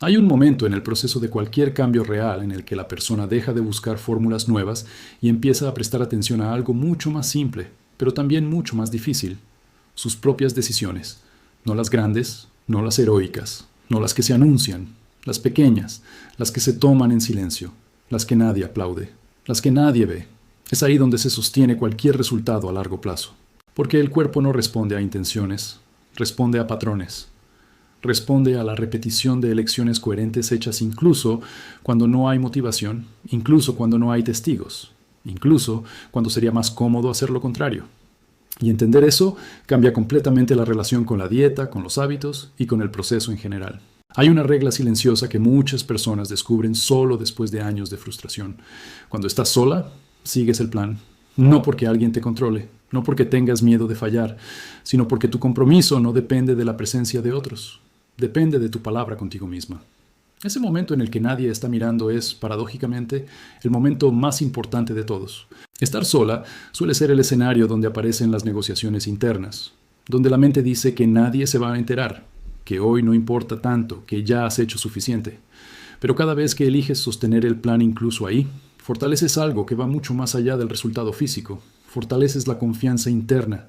Hay un momento en el proceso de cualquier cambio real en el que la persona deja de buscar fórmulas nuevas y empieza a prestar atención a algo mucho más simple, pero también mucho más difícil: sus propias decisiones. No las grandes, no las heroicas, no las que se anuncian, las pequeñas, las que se toman en silencio, las que nadie aplaude, las que nadie ve. Es ahí donde se sostiene cualquier resultado a largo plazo. Porque el cuerpo no responde a intenciones, responde a patrones. Responde a la repetición de elecciones coherentes hechas incluso cuando no hay motivación, incluso cuando no hay testigos, incluso cuando sería más cómodo hacer lo contrario. Y entender eso cambia completamente la relación con la dieta, con los hábitos y con el proceso en general. Hay una regla silenciosa que muchas personas descubren solo después de años de frustración. Cuando estás sola, sigues el plan. No porque alguien te controle, no porque tengas miedo de fallar, sino porque tu compromiso no depende de la presencia de otros. Depende de tu palabra contigo misma. Ese momento en el que nadie está mirando es, paradójicamente, el momento más importante de todos. Estar sola suele ser el escenario donde aparecen las negociaciones internas, donde la mente dice que nadie se va a enterar, que hoy no importa tanto, que ya has hecho suficiente. Pero cada vez que eliges sostener el plan incluso ahí, fortaleces algo que va mucho más allá del resultado físico. Fortaleces la confianza interna,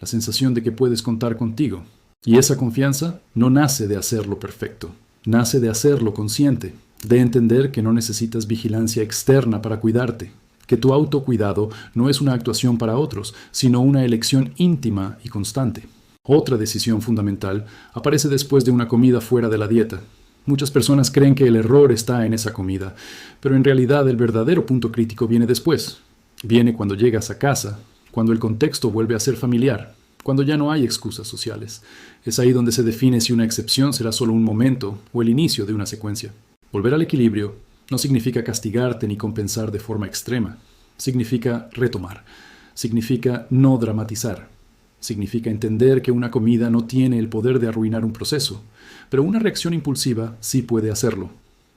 la sensación de que puedes contar contigo. Y esa confianza no nace de hacerlo perfecto, nace de hacerlo consciente, de entender que no necesitas vigilancia externa para cuidarte, que tu autocuidado no es una actuación para otros, sino una elección íntima y constante. Otra decisión fundamental aparece después de una comida fuera de la dieta. Muchas personas creen que el error está en esa comida, pero en realidad el verdadero punto crítico viene después. Viene cuando llegas a casa, cuando el contexto vuelve a ser familiar, cuando ya no hay excusas sociales. Es ahí donde se define si una excepción será solo un momento o el inicio de una secuencia. Volver al equilibrio no significa castigarte ni compensar de forma extrema. Significa retomar. Significa no dramatizar. Significa entender que una comida no tiene el poder de arruinar un proceso, pero una reacción impulsiva sí puede hacerlo.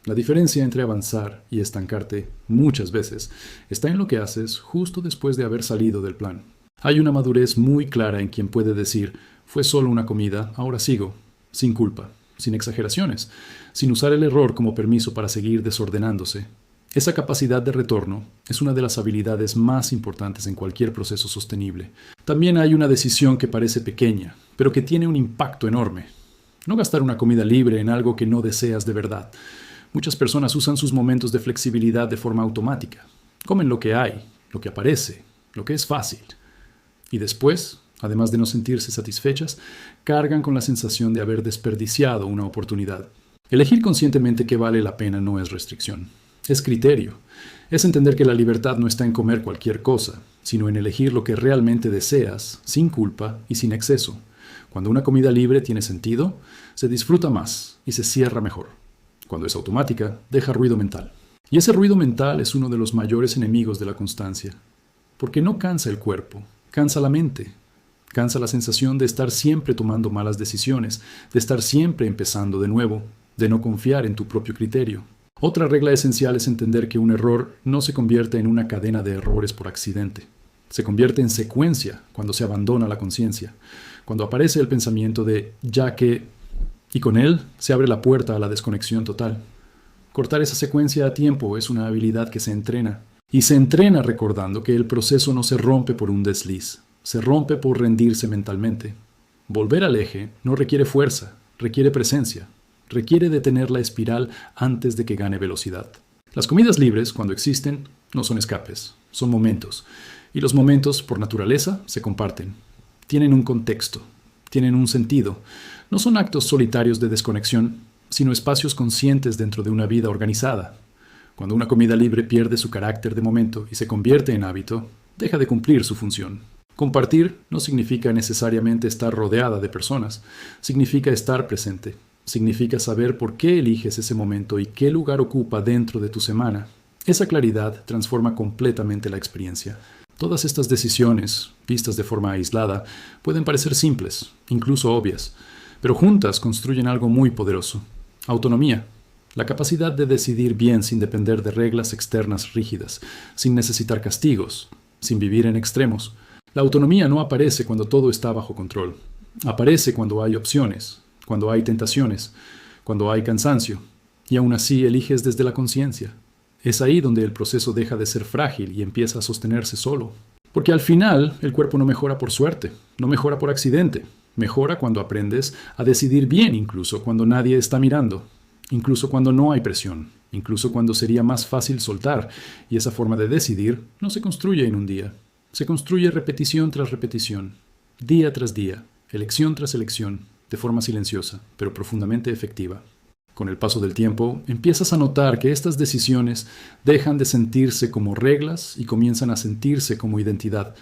La diferencia entre avanzar y estancarte, muchas veces, está en lo que haces justo después de haber salido del plan. Hay una madurez muy clara en quien puede decir: fue solo una comida, ahora sigo, sin culpa, sin exageraciones, sin usar el error como permiso para seguir desordenándose. Esa capacidad de retorno es una de las habilidades más importantes en cualquier proceso sostenible. También hay una decisión que parece pequeña, pero que tiene un impacto enorme. No gastar una comida libre en algo que no deseas de verdad. Muchas personas usan sus momentos de flexibilidad de forma automática. Comen lo que hay, lo que aparece, lo que es fácil. Y después, además de no sentirse satisfechas, cargan con la sensación de haber desperdiciado una oportunidad. Elegir conscientemente qué vale la pena no es restricción, es criterio. Es entender que la libertad no está en comer cualquier cosa, sino en elegir lo que realmente deseas, sin culpa y sin exceso. Cuando una comida libre tiene sentido, se disfruta más y se cierra mejor. Cuando es automática, deja ruido mental. Y ese ruido mental es uno de los mayores enemigos de la constancia, porque no cansa el cuerpo. Cansa la mente, cansa la sensación de estar siempre tomando malas decisiones, de estar siempre empezando de nuevo, de no confiar en tu propio criterio. Otra regla esencial es entender que un error no se convierte en una cadena de errores por accidente. Se convierte en secuencia cuando se abandona la conciencia, cuando aparece el pensamiento de «ya que», y con él se abre la puerta a la desconexión total. Cortar esa secuencia a tiempo es una habilidad que se entrena. Y se entrena recordando que el proceso no se rompe por un desliz, se rompe por rendirse mentalmente. Volver al eje no requiere fuerza, requiere presencia, requiere detener la espiral antes de que gane velocidad. Las comidas libres, cuando existen, no son escapes, son momentos. Y los momentos, por naturaleza, se comparten. Tienen un contexto, tienen un sentido. No son actos solitarios de desconexión, sino espacios conscientes dentro de una vida organizada. Cuando una comida libre pierde su carácter de momento y se convierte en hábito, deja de cumplir su función. Compartir no significa necesariamente estar rodeada de personas, significa estar presente, significa saber por qué eliges ese momento y qué lugar ocupa dentro de tu semana. Esa claridad transforma completamente la experiencia. Todas estas decisiones, vistas de forma aislada, pueden parecer simples, incluso obvias, pero juntas construyen algo muy poderoso: autonomía. La capacidad de decidir bien sin depender de reglas externas rígidas, sin necesitar castigos, sin vivir en extremos. La autonomía no aparece cuando todo está bajo control. Aparece cuando hay opciones, cuando hay tentaciones, cuando hay cansancio, y aún así eliges desde la conciencia. Es ahí donde el proceso deja de ser frágil y empieza a sostenerse solo. Porque al final el cuerpo no mejora por suerte, no mejora por accidente. Mejora cuando aprendes a decidir bien, incluso cuando nadie está mirando, incluso cuando no hay presión, incluso cuando sería más fácil soltar. Y esa forma de decidir no se construye en un día. Se construye repetición tras repetición, día tras día, elección tras elección, de forma silenciosa, pero profundamente efectiva. Con el paso del tiempo, empiezas a notar que estas decisiones dejan de sentirse como reglas y comienzan a sentirse como identidad.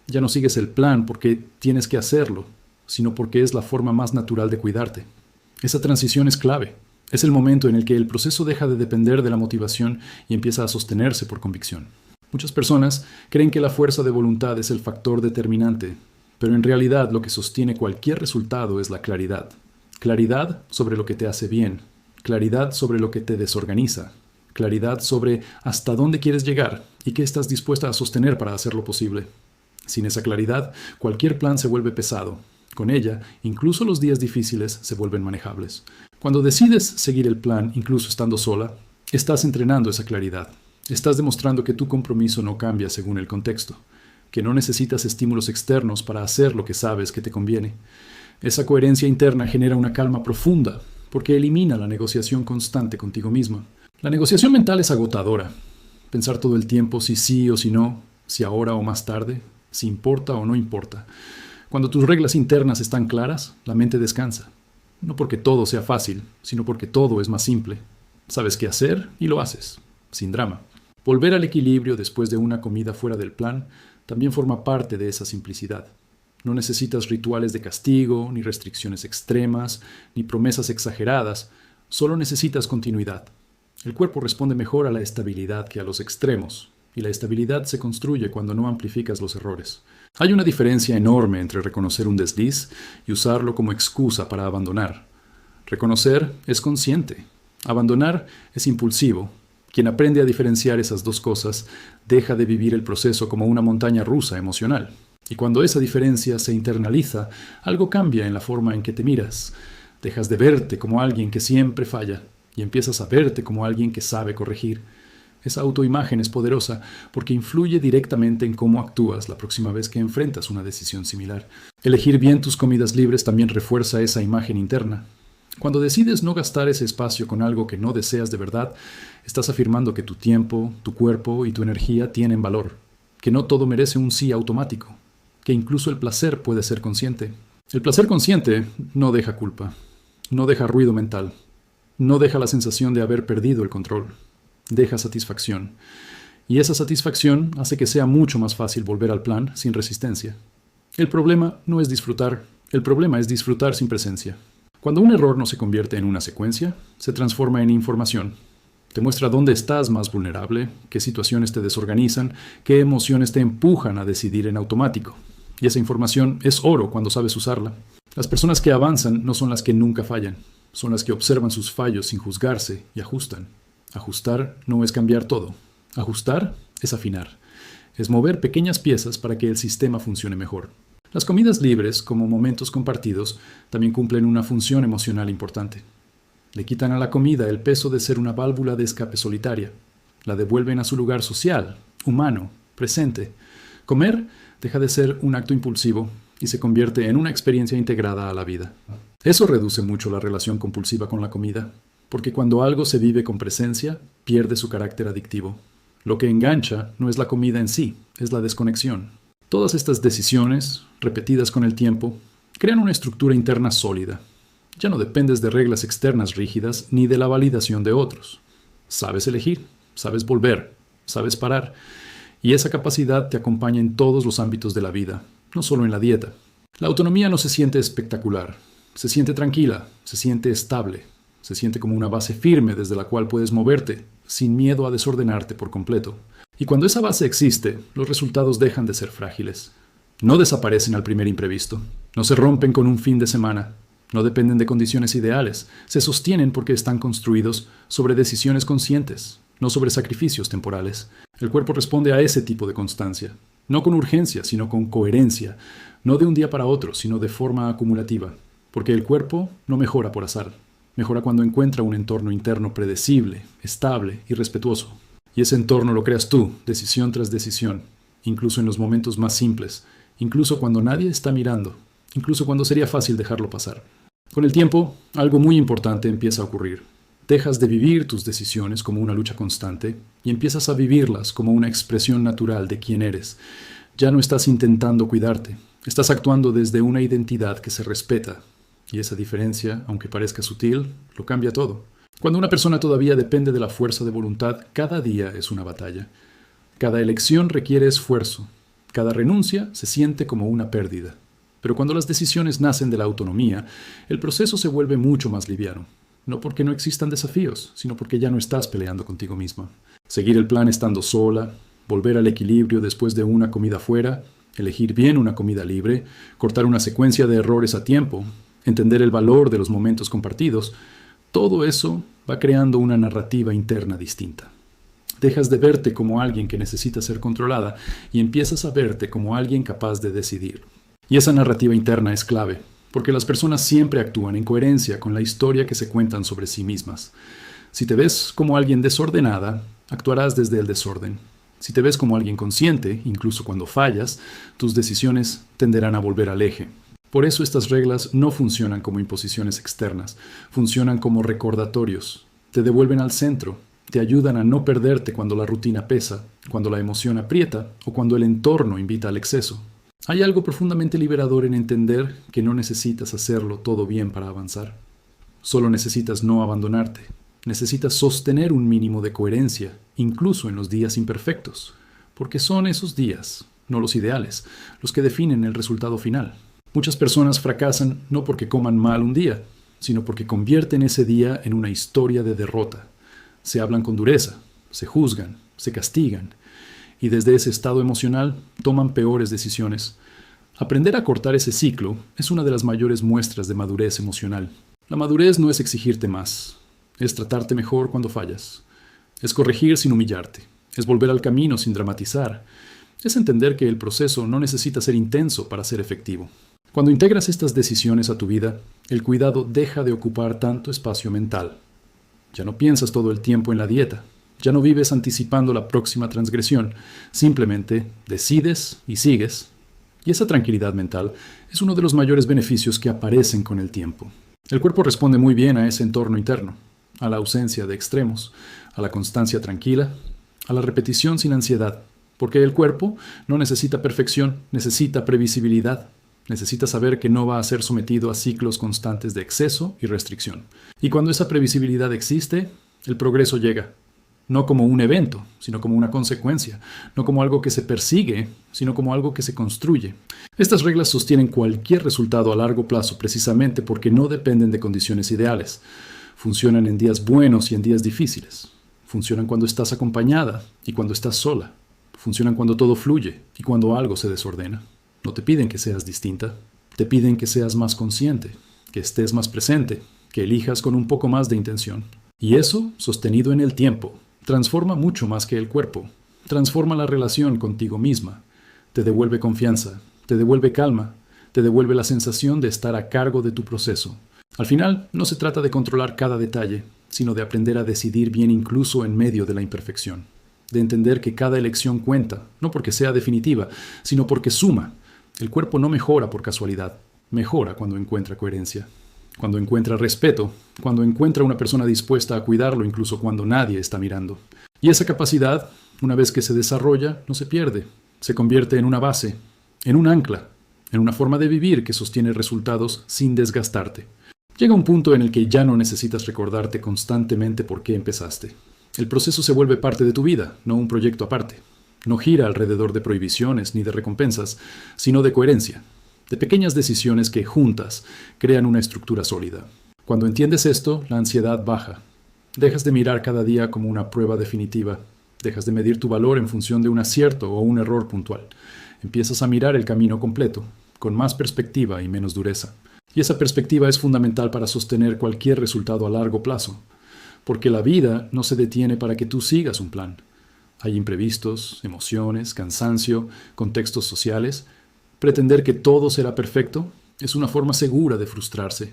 Ya no sigues el plan porque tienes que hacerlo, sino porque es la forma más natural de cuidarte. Esa transición es clave. Es el momento en el que el proceso deja de depender de la motivación y empieza a sostenerse por convicción. Muchas personas creen que la fuerza de voluntad es el factor determinante, pero en realidad lo que sostiene cualquier resultado es la claridad. Claridad sobre lo que te hace bien. Claridad sobre lo que te desorganiza. Claridad sobre hasta dónde quieres llegar y qué estás dispuesta a sostener para hacerlo posible. Sin esa claridad, cualquier plan se vuelve pesado. Con ella, incluso los días difíciles se vuelven manejables. Cuando decides seguir el plan, incluso estando sola, estás entrenando esa claridad. Estás demostrando que tu compromiso no cambia según el contexto, que no necesitas estímulos externos para hacer lo que sabes que te conviene. Esa coherencia interna genera una calma profunda, porque elimina la negociación constante contigo misma. La negociación mental es agotadora. Pensar todo el tiempo si sí o si no, si ahora o más tarde, si importa o no importa. Cuando tus reglas internas están claras, la mente descansa. No porque todo sea fácil, sino porque todo es más simple. Sabes qué hacer y lo haces, sin drama. Volver al equilibrio después de una comida fuera del plan también forma parte de esa simplicidad. No necesitas rituales de castigo, ni restricciones extremas, ni promesas exageradas. Solo necesitas continuidad. El cuerpo responde mejor a la estabilidad que a los extremos, y la estabilidad se construye cuando no amplificas los errores. Hay una diferencia enorme entre reconocer un desliz y usarlo como excusa para abandonar. Reconocer es consciente. Abandonar es impulsivo. Quien aprende a diferenciar esas dos cosas deja de vivir el proceso como una montaña rusa emocional. Y cuando esa diferencia se internaliza, algo cambia en la forma en que te miras. Dejas de verte como alguien que siempre falla y empiezas a verte como alguien que sabe corregir. Esa autoimagen es poderosa porque influye directamente en cómo actúas la próxima vez que enfrentas una decisión similar. Elegir bien tus comidas libres también refuerza esa imagen interna. Cuando decides no gastar ese espacio con algo que no deseas de verdad, estás afirmando que tu tiempo, tu cuerpo y tu energía tienen valor, que no todo merece un sí automático, que incluso el placer puede ser consciente. El placer consciente no deja culpa, no deja ruido mental, no deja la sensación de haber perdido el control, deja satisfacción. Y esa satisfacción hace que sea mucho más fácil volver al plan sin resistencia. El problema no es disfrutar, el problema es disfrutar sin presencia. Cuando un error no se convierte en una secuencia, se transforma en información. Te muestra dónde estás más vulnerable, qué situaciones te desorganizan, qué emociones te empujan a decidir en automático. Y esa información es oro cuando sabes usarla. Las personas que avanzan no son las que nunca fallan, son las que observan sus fallos sin juzgarse y ajustan. Ajustar no es cambiar todo. Ajustar es afinar. Es mover pequeñas piezas para que el sistema funcione mejor. Las comidas libres, como momentos compartidos, también cumplen una función emocional importante. Le quitan a la comida el peso de ser una válvula de escape solitaria. La devuelven a su lugar social, humano, presente. Comer deja de ser un acto impulsivo y se convierte en una experiencia integrada a la vida. Eso reduce mucho la relación compulsiva con la comida, porque cuando algo se vive con presencia, pierde su carácter adictivo. Lo que engancha no es la comida en sí, es la desconexión. Todas estas decisiones, repetidas con el tiempo, crean una estructura interna sólida. Ya no dependes de reglas externas rígidas ni de la validación de otros. Sabes elegir, sabes volver, sabes parar. Y esa capacidad te acompaña en todos los ámbitos de la vida, no solo en la dieta. La autonomía no se siente espectacular, se siente tranquila, se siente estable, se siente como una base firme desde la cual puedes moverte, sin miedo a desordenarte por completo. Y cuando esa base existe, los resultados dejan de ser frágiles. No desaparecen al primer imprevisto, no se rompen con un fin de semana, no dependen de condiciones ideales, se sostienen porque están construidos sobre decisiones conscientes, no sobre sacrificios temporales. El cuerpo responde a ese tipo de constancia, no con urgencia, sino con coherencia, no de un día para otro, sino de forma acumulativa, porque el cuerpo no mejora por azar. Mejora cuando encuentra un entorno interno predecible, estable y respetuoso. Y ese entorno lo creas tú, decisión tras decisión, incluso en los momentos más simples, incluso cuando nadie está mirando, incluso cuando sería fácil dejarlo pasar. Con el tiempo, algo muy importante empieza a ocurrir. Dejas de vivir tus decisiones como una lucha constante y empiezas a vivirlas como una expresión natural de quién eres. Ya no estás intentando cuidarte, estás actuando desde una identidad que se respeta. Y esa diferencia, aunque parezca sutil, lo cambia todo. Cuando una persona todavía depende de la fuerza de voluntad, cada día es una batalla. Cada elección requiere esfuerzo. Cada renuncia se siente como una pérdida. Pero cuando las decisiones nacen de la autonomía, el proceso se vuelve mucho más liviano. No porque no existan desafíos, sino porque ya no estás peleando contigo misma. Seguir el plan estando sola, volver al equilibrio después de una comida fuera, elegir bien una comida libre, cortar una secuencia de errores a tiempo, entender el valor de los momentos compartidos, todo eso va creando una narrativa interna distinta. Dejas de verte como alguien que necesita ser controlada y empiezas a verte como alguien capaz de decidir. Y esa narrativa interna es clave, porque las personas siempre actúan en coherencia con la historia que se cuentan sobre sí mismas. Si te ves como alguien desordenada, actuarás desde el desorden. Si te ves como alguien consciente, incluso cuando fallas, tus decisiones tenderán a volver al eje. Por eso estas reglas no funcionan como imposiciones externas, funcionan como recordatorios. Te devuelven al centro, te ayudan a no perderte cuando la rutina pesa, cuando la emoción aprieta o cuando el entorno invita al exceso. Hay algo profundamente liberador en entender que no necesitas hacerlo todo bien para avanzar. Solo necesitas no abandonarte. Necesitas sostener un mínimo de coherencia, incluso en los días imperfectos, porque son esos días, no los ideales, los que definen el resultado final. Muchas personas fracasan no porque coman mal un día, sino porque convierten ese día en una historia de derrota. Se hablan con dureza, se juzgan, se castigan, y desde ese estado emocional toman peores decisiones. Aprender a cortar ese ciclo es una de las mayores muestras de madurez emocional. La madurez no es exigirte más, es tratarte mejor cuando fallas, es corregir sin humillarte, es volver al camino sin dramatizar, es entender que el proceso no necesita ser intenso para ser efectivo. Cuando integras estas decisiones a tu vida, el cuidado deja de ocupar tanto espacio mental. Ya no piensas todo el tiempo en la dieta, ya no vives anticipando la próxima transgresión, simplemente decides y sigues. Y esa tranquilidad mental es uno de los mayores beneficios que aparecen con el tiempo. El cuerpo responde muy bien a ese entorno interno, a la ausencia de extremos, a la constancia tranquila, a la repetición sin ansiedad, porque el cuerpo no necesita perfección, necesita previsibilidad. Necesita saber que no va a ser sometido a ciclos constantes de exceso y restricción. Y cuando esa previsibilidad existe, el progreso llega. No como un evento, sino como una consecuencia. No como algo que se persigue, sino como algo que se construye. Estas reglas sostienen cualquier resultado a largo plazo precisamente porque no dependen de condiciones ideales. Funcionan en días buenos y en días difíciles. Funcionan cuando estás acompañada y cuando estás sola. Funcionan cuando todo fluye y cuando algo se desordena. No te piden que seas distinta, te piden que seas más consciente, que estés más presente, que elijas con un poco más de intención. Y eso, sostenido en el tiempo, transforma mucho más que el cuerpo. Transforma la relación contigo misma. Te devuelve confianza, te devuelve calma, te devuelve la sensación de estar a cargo de tu proceso. Al final, no se trata de controlar cada detalle, sino de aprender a decidir bien incluso en medio de la imperfección. De entender que cada elección cuenta, no porque sea definitiva, sino porque suma. El cuerpo no mejora por casualidad, mejora cuando encuentra coherencia, cuando encuentra respeto, cuando encuentra una persona dispuesta a cuidarlo incluso cuando nadie está mirando. Y esa capacidad, una vez que se desarrolla, no se pierde, se convierte en una base, en un ancla, en una forma de vivir que sostiene resultados sin desgastarte. Llega un punto en el que ya no necesitas recordarte constantemente por qué empezaste. El proceso se vuelve parte de tu vida, no un proyecto aparte. No gira alrededor de prohibiciones ni de recompensas, sino de coherencia, de pequeñas decisiones que, juntas, crean una estructura sólida. Cuando entiendes esto, la ansiedad baja. Dejas de mirar cada día como una prueba definitiva. Dejas de medir tu valor en función de un acierto o un error puntual. Empiezas a mirar el camino completo, con más perspectiva y menos dureza. Y esa perspectiva es fundamental para sostener cualquier resultado a largo plazo, porque la vida no se detiene para que tú sigas un plan. Hay imprevistos, emociones, cansancio, contextos sociales. Pretender que todo será perfecto es una forma segura de frustrarse.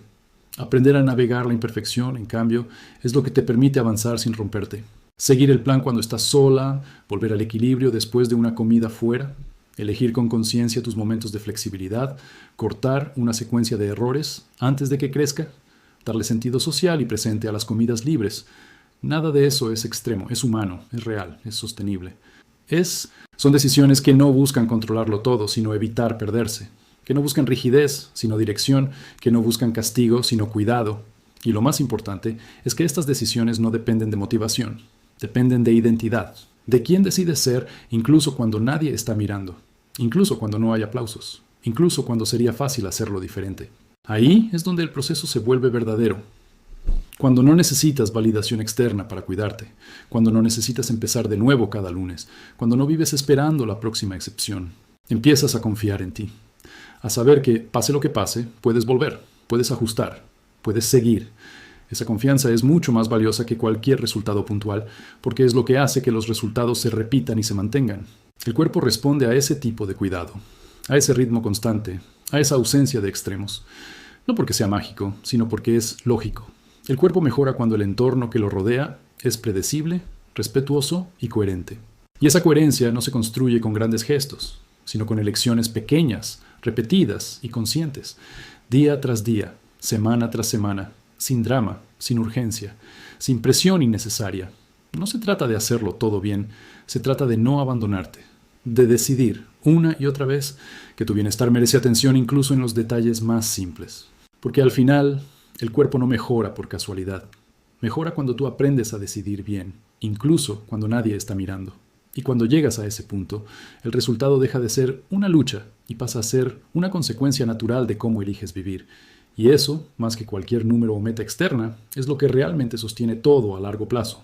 Aprender a navegar la imperfección, en cambio, es lo que te permite avanzar sin romperte. Seguir el plan cuando estás sola, volver al equilibrio después de una comida fuera, elegir con conciencia tus momentos de flexibilidad, cortar una secuencia de errores antes de que crezca, darle sentido social y presente a las comidas libres. Nada de eso es extremo, es humano, es real, es sostenible. Son decisiones que no buscan controlarlo todo, sino evitar perderse, que no buscan rigidez, sino dirección, que no buscan castigo, sino cuidado. Y lo más importante es que estas decisiones no dependen de motivación, dependen de identidad, de quién decides ser incluso cuando nadie está mirando, incluso cuando no hay aplausos, incluso cuando sería fácil hacerlo diferente. Ahí es donde el proceso se vuelve verdadero. Cuando no necesitas validación externa para cuidarte, cuando no necesitas empezar de nuevo cada lunes, cuando no vives esperando la próxima excepción, empiezas a confiar en ti, a saber que, pase lo que pase, puedes volver, puedes ajustar, puedes seguir. Esa confianza es mucho más valiosa que cualquier resultado puntual, porque es lo que hace que los resultados se repitan y se mantengan. El cuerpo responde a ese tipo de cuidado, a ese ritmo constante, a esa ausencia de extremos, no porque sea mágico, sino porque es lógico. El cuerpo mejora cuando el entorno que lo rodea es predecible, respetuoso y coherente. Y esa coherencia no se construye con grandes gestos, sino con elecciones pequeñas, repetidas y conscientes, día tras día, semana tras semana, sin drama, sin urgencia, sin presión innecesaria. No se trata de hacerlo todo bien, se trata de no abandonarte, de decidir una y otra vez que tu bienestar merece atención incluso en los detalles más simples. Porque al final, el cuerpo no mejora por casualidad. Mejora cuando tú aprendes a decidir bien, incluso cuando nadie está mirando. Y cuando llegas a ese punto, el resultado deja de ser una lucha y pasa a ser una consecuencia natural de cómo eliges vivir. Y eso, más que cualquier número o meta externa, es lo que realmente sostiene todo a largo plazo.